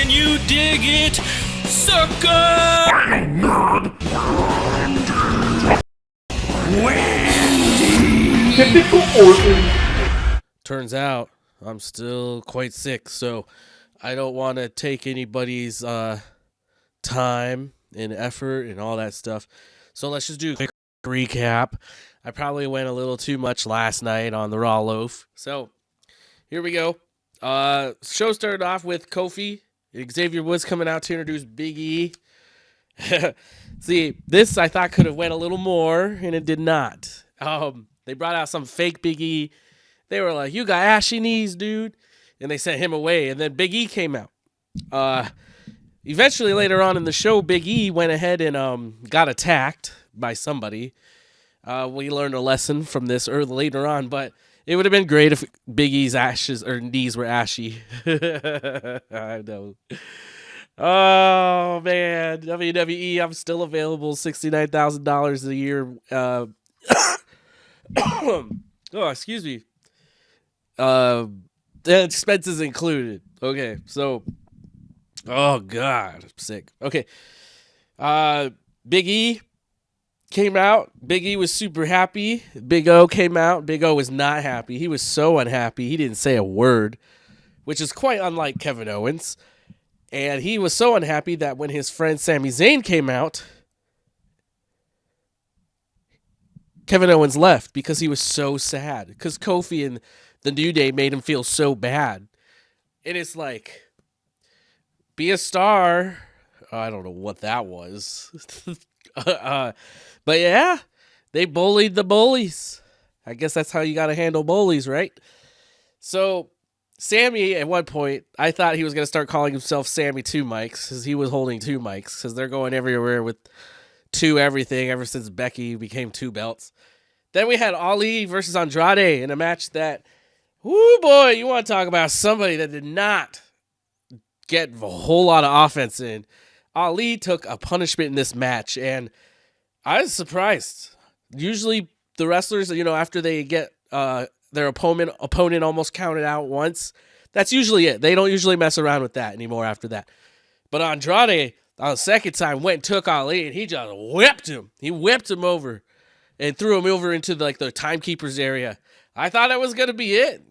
Can you dig it, sucker? Typical Orton. Turns out I'm still quite sick, so I don't want to take anybody's time and effort and all that stuff. So let's just do a quick recap. I probably went a little too much last night on the Raw Loaf. So here we go. Show started off with Kofi. Xavier Woods coming out to introduce Big E. See, this I thought could have went a little more, and it did not. They brought out some fake Big E. They were like, "You got ashy knees, dude," and they sent him away. And then Big E came out. Eventually, later on in the show, Big E went ahead and got attacked by somebody. We learned a lesson from this later on, but it would have been great if Big E's ashes or knees were ashy. I know. Oh man, WWE, I'm still available. $69,000 a year. Oh, excuse me. The expenses included. Okay, so. Oh God, I'm sick. Okay. Big E came out. Big E was super happy. Big O came out. Big O was not happy. He was so unhappy. He didn't say a word, which is quite unlike Kevin Owens. And he was so unhappy that when his friend Sami Zayn came out, Kevin Owens left because he was so sad. Because Kofi and the New Day made him feel so bad. And it's like, be a star. I don't know what that was. But yeah, they bullied the bullies. I guess that's how you got to handle bullies, right? So Sammy, at one point, I thought he was going to start calling himself Sammy Two Mics because he was holding two mics because they're going everywhere with two everything ever since Becky became two belts. Then we had Ali versus Andrade in a match that, whoo boy, you want to talk about somebody that did not get a whole lot of offense in. Ali took a punishment in this match, and I was surprised. Usually the wrestlers, after they get their opponent almost counted out once, that's usually it. They don't usually mess around with that anymore after that. But Andrade, on the second time, went and took Ali, and he just whipped him. He whipped him over and threw him over into the timekeeper's area. I thought that was going to be it,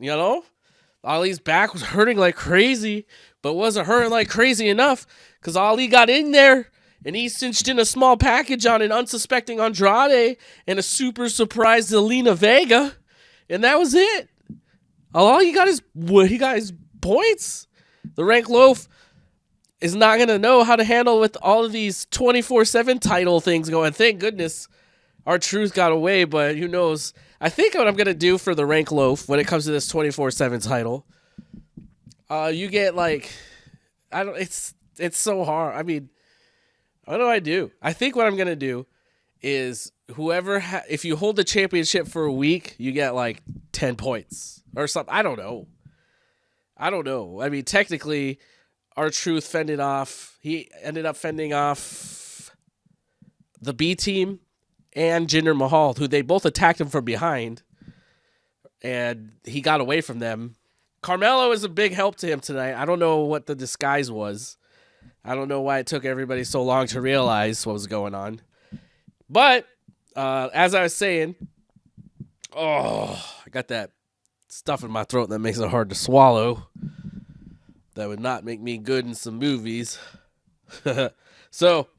Ali's back was hurting like crazy, but wasn't hurting like crazy enough because Ali got in there and he cinched in a small package on an unsuspecting Andrade and a super surprised Zelina Vega, and that was it. All he got is his points. The Rank Loaf is not going to know how to handle with all of these 24/7 title things going. Thank goodness R-Truth got away, but who knows? I think what I'm going to do for the Rank Loaf when it comes to this 24/7 title, you get it's so hard. I mean, what do? I think what I'm going to do is whoever, if you hold the championship for a week, you get 10 points or something. I don't know. I mean, technically, R-Truth fended off, he ended up fending off the B team and Jinder Mahal, who they both attacked him from behind, and he got away from them. Carmelo is a big help to him tonight. I don't know what the disguise was. I don't know why it took everybody so long to realize what was going on. But, as I was saying, I got that stuff in my throat that makes it hard to swallow. That would not make me good in some movies. So,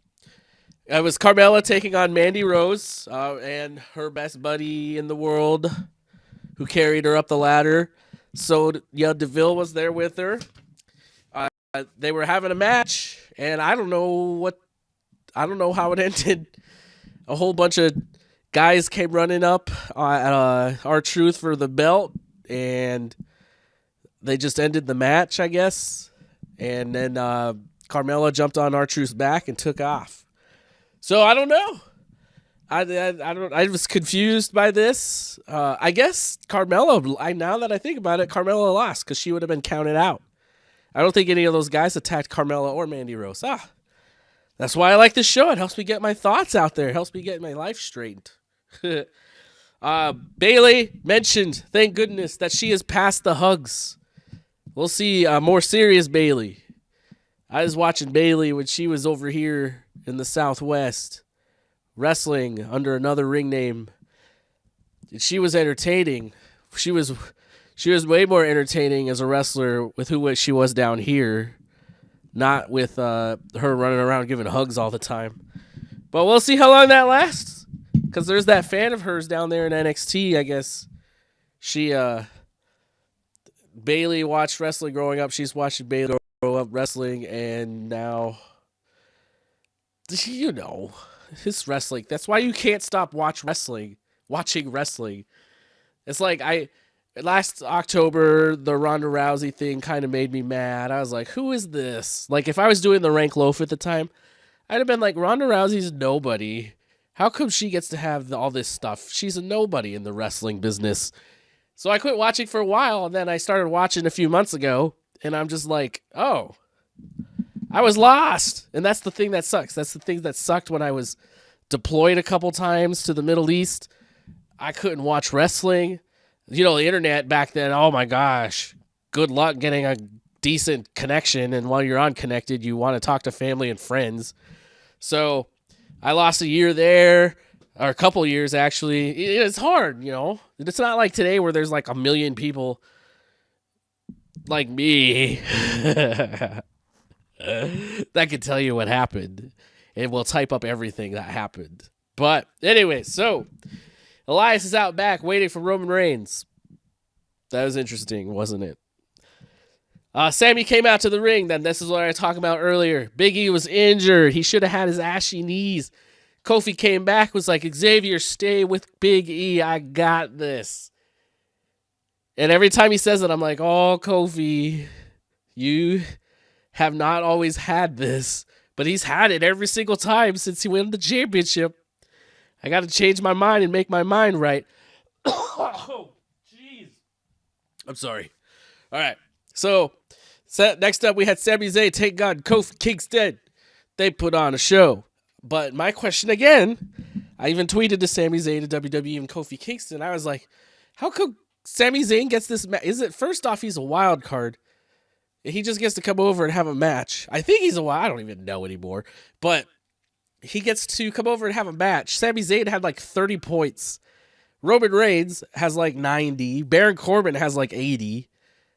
it was Carmella taking on Mandy Rose and her best buddy in the world who carried her up the ladder. So, DeVille was there with her. They were having a match, and I don't know how it ended. A whole bunch of guys came running up R-Truth for the belt, and they just ended the match, I guess. And then Carmella jumped on R-Truth's back and took off. So I don't know. I was confused by this. I guess Carmella, now that I think about it, Carmella lost because she would have been counted out. I don't think any of those guys attacked Carmella or Mandy Rose. That's why I like this show. It helps me get my thoughts out there. It helps me get my life straightened. Bayley mentioned, thank goodness, that she is past the hugs. We'll see more serious Bayley. I was watching Bailey when she was over here in the Southwest wrestling under another ring name. And she was entertaining. She was way more entertaining as a wrestler with who she was down here, not with her running around giving hugs all the time. But we'll see how long that lasts, because there's that fan of hers down there in NXT, I guess. She, Bailey watched wrestling growing up. She's watching Bailey grow up wrestling, and now, you know, it's wrestling. That's why you can't stop watching wrestling. It's like last October, the Ronda Rousey thing kind of made me mad. I was like, who is this? Like, if I was doing the rank loaf at the time, I'd have been like, Ronda Rousey's nobody. How come she gets to have all this stuff? She's a nobody in the wrestling business. So I quit watching for a while, and then I started watching a few months ago, and I'm just like, oh, I was lost. And that's the thing that sucks. That's the thing that sucked when I was deployed a couple times to the Middle East. I couldn't watch wrestling. You know, the internet back then, oh my gosh, good luck getting a decent connection. And while you're unconnected, you want to talk to family and friends. So I lost a year there, or a couple years actually. It's hard, you know. It's not like today where there's like a million people like me that can tell you what happened and will type up everything that happened. But anyway, so Elias is out back waiting for Roman Reigns. That was interesting, wasn't it? Sammy came out to the ring. Then this is what I was talking about earlier. Big E was injured. He should have had his ashy knees. Kofi came back, was like, Xavier, stay with Big E. I got this. And every time he says it, I'm like, oh, Kofi, you have not always had this. But he's had it every single time since he won the championship. I got to change my mind and make my mind right. Oh, jeez. I'm sorry. All right. So, next up, we had Sami Zayn take on Kofi Kingston. They put on a show. But my question again, I even tweeted to Sami Zayn to WWE and Kofi Kingston. I was like, how come Sami Zayn gets this match? First off, he's a wild card. He just gets to come over and have a match. I think he's a wild. I don't even know anymore. But he gets to come over and have a match. Sami Zayn had like 30 points. Roman Reigns has like 90. Baron Corbin has like 80.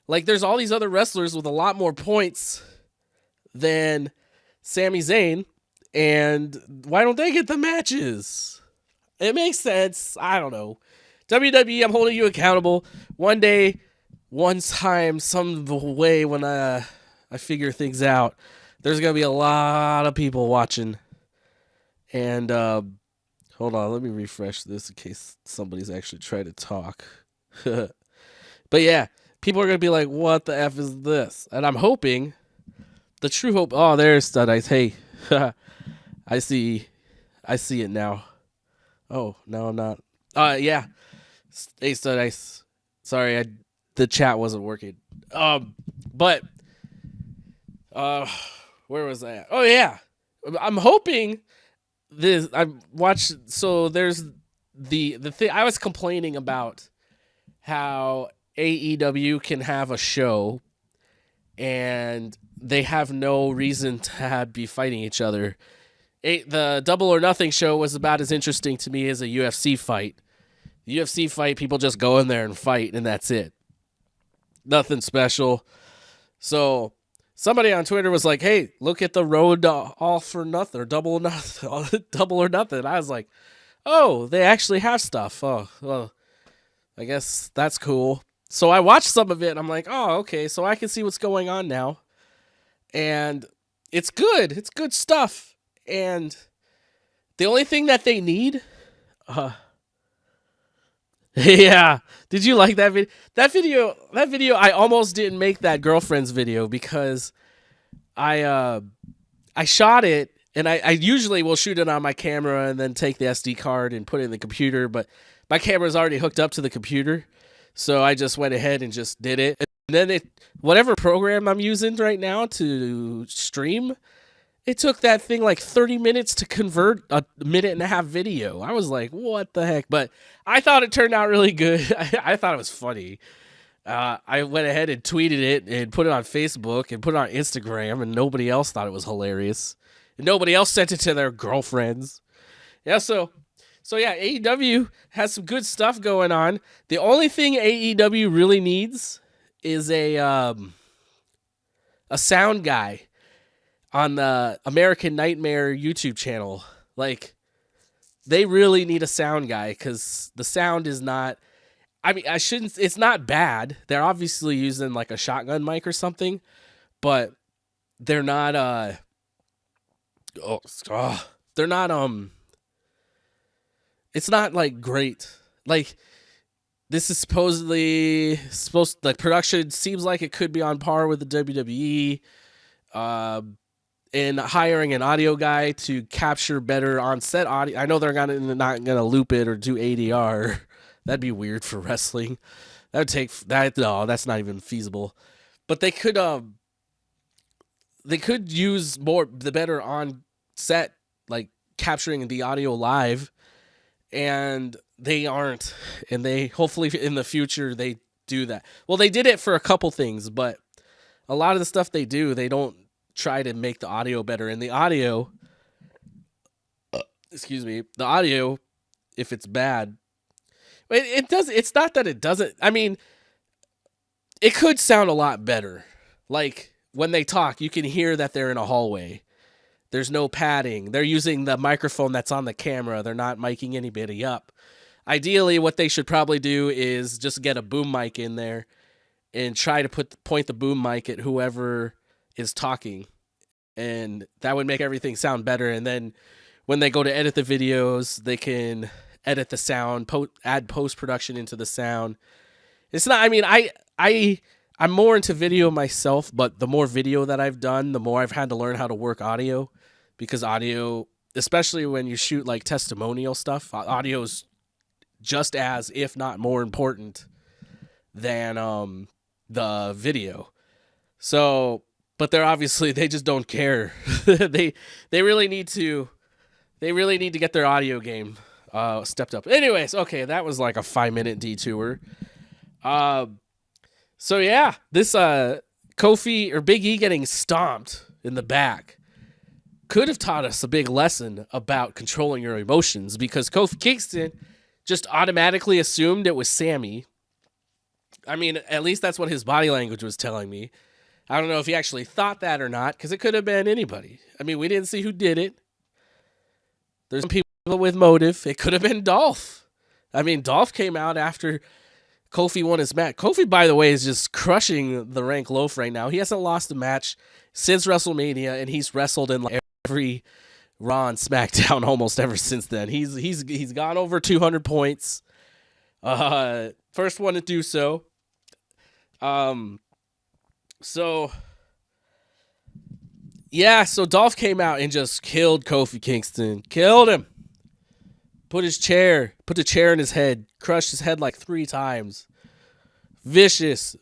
Like, there's all these other wrestlers with a lot more points than Sami Zayn. And why don't they get the matches? It makes sense. I don't know. WWE, I'm holding you accountable. One day, one time, some way when I figure things out, there's going to be a lot of people watching. And hold on, let me refresh this in case somebody's actually trying to talk. But yeah, people are going to be like, what the F is this? And I'm hoping, the true hope, oh, there's Stud Ice. Hey, I see it now. Oh, no, I'm not. Yeah. Hey, Stud Ice. Sorry, the chat wasn't working. But where was I at? Oh, yeah. I'm hoping this. I watched. So there's the thing I was complaining about how AEW can have a show and they have no reason to be fighting each other. The Double or Nothing show was about as interesting to me as a UFC fight. The UFC fight, people just go in there and fight, and that's it. Nothing special. So somebody on Twitter was like, hey, look at the road to All for Nothing, or Double or Nothing. Double or Nothing. I was like, oh, they actually have stuff. Oh, well, I guess that's cool. So I watched some of it, and I'm like, oh, okay, so I can see what's going on now. And it's good. It's good stuff. And the only thing that they need, yeah. Did you like that video? That video, I almost didn't make that girlfriend's video because I shot it, and I usually will shoot it on my camera and then take the SD card and put it in the computer, but my camera's already hooked up to the computer, so I just went ahead and just did it. And then whatever program I'm using right now to stream, it took that thing like 30 minutes to convert a minute and a half video. I was like, what the heck? But I thought it turned out really good. I thought it was funny. I went ahead and tweeted it and put it on Facebook and put it on Instagram, and nobody else thought it was hilarious. And nobody else sent it to their girlfriends. Yeah, so yeah, AEW has some good stuff going on. The only thing AEW really needs is a sound guy on the American Nightmare YouTube channel. Like, they really need a sound guy because the sound is not. I mean, it's not bad. They're obviously using like a shotgun mic or something, but they're not, they're not, it's not like great. Like, this is like production seems like it could be on par with the WWE, and hiring an audio guy to capture better on-set audio. I know they're not gonna loop it or do ADR. That'd be weird for wrestling. That would take that. No, that's not even feasible. But they could use the better on set, like capturing the audio live, and they aren't. And they hopefully in the future they do that. Well, they did it for a couple things, but a lot of the stuff they do, they don't try to make the audio better. And the audio, the audio, if it's bad. It does. It's not that it doesn't. I mean, it could sound a lot better. Like when they talk, you can hear that they're in a hallway. There's no padding. They're using the microphone that's on the camera. They're not miking anybody up. Ideally, what they should probably do is just get a boom mic in there and try to point the boom mic at whoever is talking, and that would make everything sound better. And then when they go to edit the videos, they can edit the sound, add post-production into the sound. It's not, I mean, I'm more into video myself, but the more video that I've done, the more I've had to learn how to work audio, because audio, especially when you shoot like testimonial stuff, audio's just as, if not more important than the video. So, but they just don't care. they really need to get their audio game stepped up. Anyways, okay, that was like a 5-minute detour. So yeah, this Kofi or Big E getting stomped in the back could have taught us a big lesson about controlling your emotions, because Kofi Kingston just automatically assumed it was Sammy. I mean, at least that's what his body language was telling me. I don't know if he actually thought that or not, because it could have been anybody. I mean, we didn't see who did it. There's some people with motive. It could have been Dolph. I mean, Dolph came out after Kofi won his match. Kofi, by the way, is just crushing the rank loaf right now. He hasn't lost a match since WrestleMania, and he's wrestled in like every Raw and Smackdown almost ever since then. He's gone over 200 points. First one to do so. So yeah, so Dolph came out and just killed Kofi Kingston. Killed him. Put the chair in his head, crushed his head like 3 times. Vicious.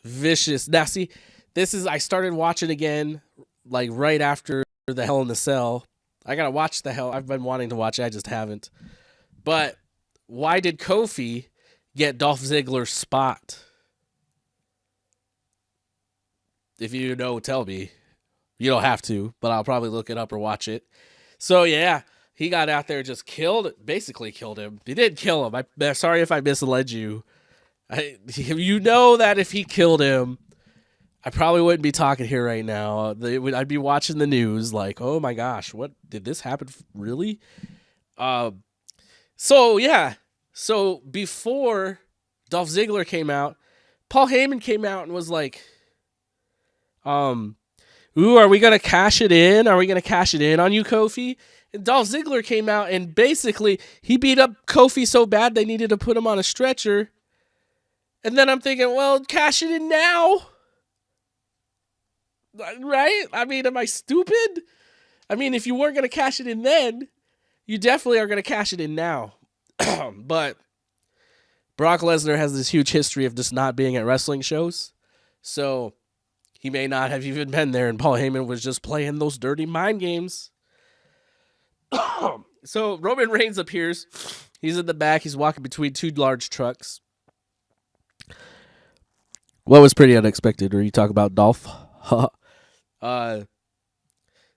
Now see, I started watching again, like right after the Hell in the Cell. I gotta watch the Hell. I've been wanting to watch it, I just haven't. But why did Kofi get Dolph Ziggler's spot? If you know, tell me. You don't have to, but I'll probably look it up or watch it. So yeah, he got out there and just basically killed him. He didn't kill him. I'm sorry if I misled you. You know that if he killed him, I probably wouldn't be talking here right now. I'd be watching the news like, oh my gosh, what did this happen? Really? So yeah. So before Dolph Ziggler came out, Paul Heyman came out and was like, ooh, are we going to cash it in? Are we going to cash it in on you, Kofi? And Dolph Ziggler came out and basically he beat up Kofi so bad they needed to put him on a stretcher. And then I'm thinking, well, cash it in now. Right? I mean, am I stupid? I mean, if you weren't going to cash it in then, you definitely are going to cash it in now. But Brock Lesnar has this huge history of just not being at wrestling shows. So he may not have even been there, and Paul Heyman was just playing those dirty mind games. So Roman Reigns appears. He's in the back. He's walking between 2 large trucks. What was pretty unexpected? Were you talking about Dolph? uh,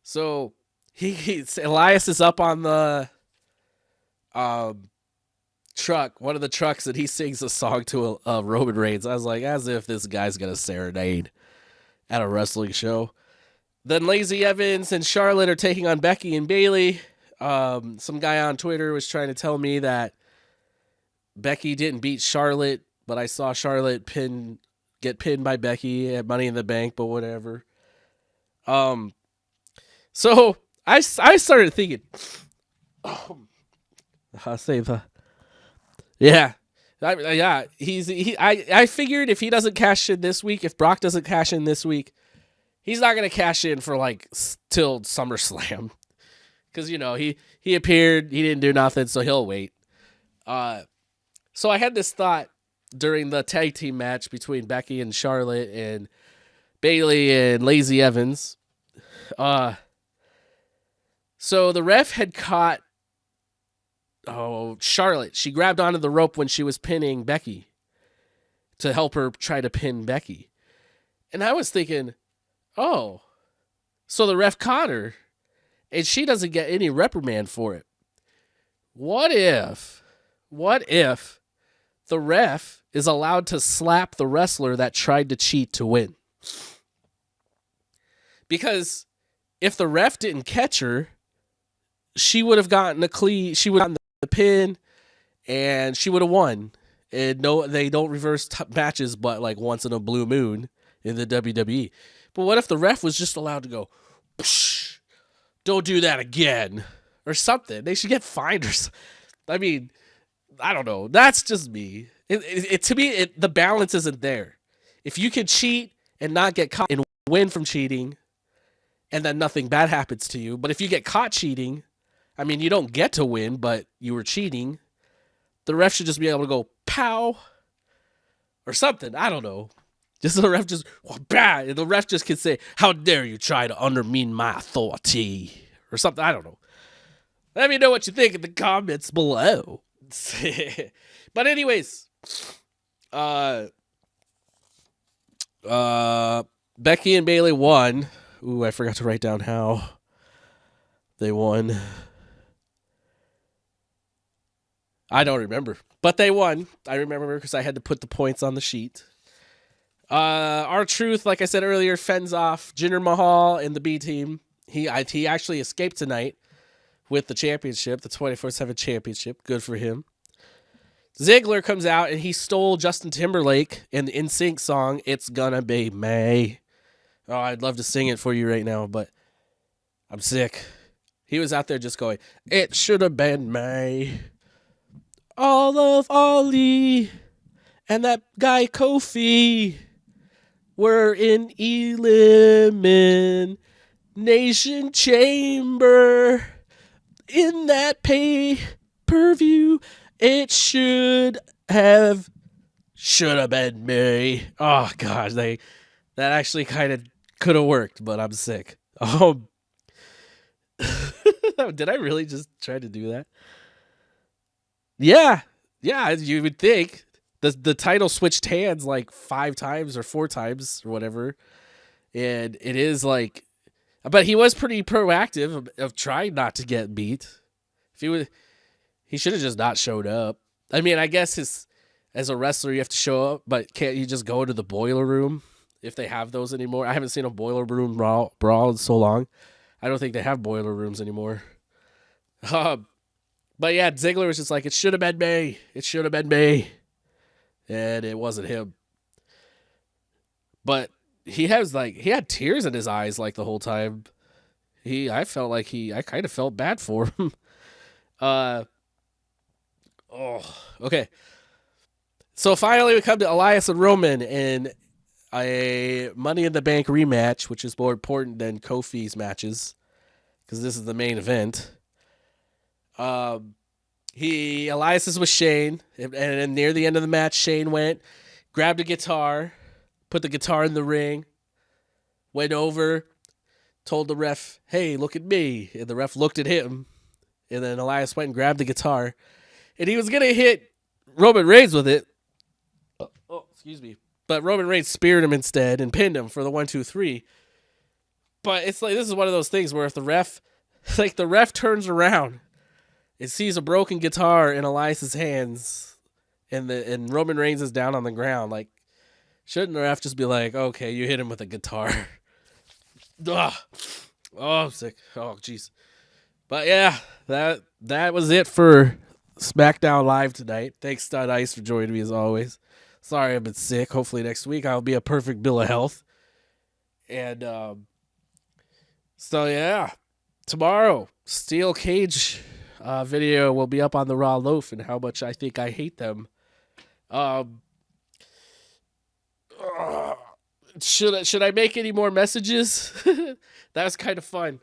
so Elias is up on the truck, one of the trucks, and he sings a song to Roman Reigns. I was like, as if this guy's gonna serenade at a wrestling show. Then Lacey Evans and Charlotte are taking on Becky and Bayley. Some guy on Twitter was trying to tell me that Becky didn't beat Charlotte, but I saw Charlotte get pinned by Becky at Money in the Bank, but whatever. So I started thinking, I'll save the. Yeah. I figured if he doesn't cash in this week, if Brock doesn't cash in this week, he's not going to cash in for like till SummerSlam. Because, he appeared, he didn't do nothing, so he'll wait. So I had this thought during the tag team match between Becky and Charlotte and Bayley and Lacey Evans. So the ref had caught Charlotte. She grabbed onto the rope when she was pinning Becky to help her try to pin Becky. And I was thinking, so the ref caught her and she doesn't get any reprimand for it. What if the ref is allowed to slap the wrestler that tried to cheat to win? Because if the ref didn't catch her, she would have gotten she would have gotten the pin, and she would have won. And no, they don't reverse matches, but like once in a blue moon in the WWE. But what if the ref was just allowed to go, psh, don't do that again, or something? They should get fined or something. I mean, I don't know. That's just me. To me, the balance isn't there. If you can cheat and not get caught and win from cheating, and then nothing bad happens to you, but if you get caught cheating, I mean, you don't get to win, but you were cheating. The ref should just be able to go, pow, or something. I don't know. Just the ref just, bah, and the ref just can say, how dare you try to undermine my authority, or something. I don't know. Let me know what you think in the comments below. But anyways, Becky and Bayley won. Ooh, I forgot to write down how they won. I don't remember, but they won. I remember because I had to put the points on the sheet. R-Truth, like I said earlier, fends off Jinder Mahal and the B team. He actually escaped tonight with the championship, the 24/7 championship. Good for him. Ziggler comes out and he stole Justin Timberlake and the NSYNC song, It's Gonna Be May. Oh, I'd love to sing it for you right now, but I'm sick. He was out there just going, it should have been May. All of Ali and that guy Kofi were in Elimination Chamber in that pay-per-view. It should have been me. Oh gosh, that actually kind of could have worked, but I'm sick. Did I really just try to do that? Yeah, you would think. The title switched hands like 5 times or 4 times or whatever. And it is like, but he was pretty proactive of trying not to get beat. If he should have just not showed up. I mean, I guess as a wrestler, you have to show up, but can't you just go to the boiler room if they have those anymore? I haven't seen a boiler room brawl in so long. I don't think they have boiler rooms anymore. But yeah, Ziggler was just like, it should have been me. It should have been me. And it wasn't him. But he had tears in his eyes like the whole time. I kind of felt bad for him. Okay. So finally we come to Elias and Roman in a Money in the Bank rematch, which is more important than Kofi's matches because this is the main event. Elias is with Shane, and near the end of the match, Shane went, grabbed a guitar, put the guitar in the ring, went over, told the ref, hey, look at me. And the ref looked at him, and then Elias went and grabbed the guitar, and he was going to hit Roman Reigns with it. Oh, excuse me. But Roman Reigns speared him instead and pinned him for the 1-2-3. But it's like, this is one of those things where if the ref, like the ref turns around and sees a broken guitar in Elias's hands and Roman Reigns is down on the ground, like, shouldn't the ref just be like, okay, you hit him with a guitar? Ugh. Oh, I'm sick. Oh, jeez. But yeah, that was it for Smackdown Live tonight. Thanks, Stud Ice, for joining me as always. Sorry I've been sick. Hopefully next week I'll be a perfect bill of health. And so yeah, tomorrow Steel Cage video will be up on the Raw Loaf and how much I think I hate them. Should I make any more messages? That was kind of fun.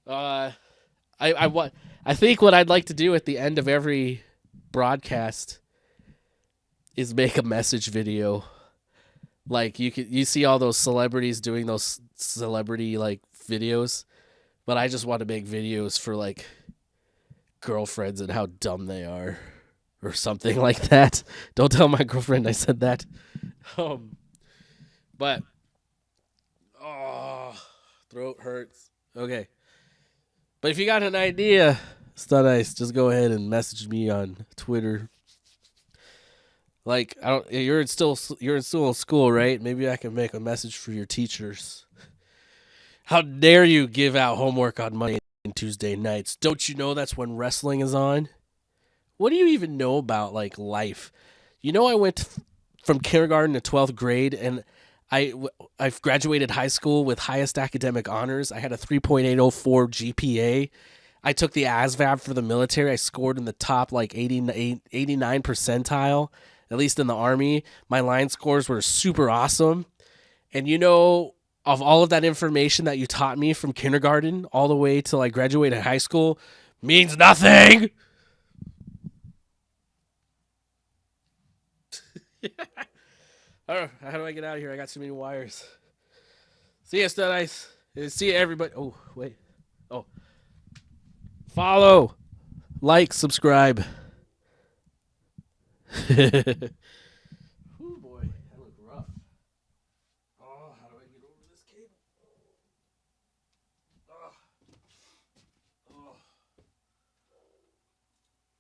I think what I'd like to do at the end of every broadcast is make a message video. Like you see all those celebrities doing those celebrity like videos, but I just want to make videos for like girlfriends and how dumb they are or something like that. Don't tell my girlfriend I said that. But throat hurts. Okay. But if you got an idea, Stud Ice, just go ahead and message me on Twitter. Like, you're still in school, right? Maybe I can make a message for your teachers. How dare you give out homework on Monday and Tuesday nights? Don't you know that's when wrestling is on? What do you even know about like life? You know, I went from kindergarten to 12th grade, and I've graduated high school with highest academic honors. I had a 3.804 GPA. I took the ASVAB for the military. I scored in the top like 89 percentile, at least in the Army. My line scores were super awesome. And you know, of all of that information that you taught me from kindergarten all the way till I graduated high school means nothing. How do I get out of here? I got too many wires. See ya, Stud Ice. See ya, everybody. Oh, wait. Oh. Follow. Like. Subscribe.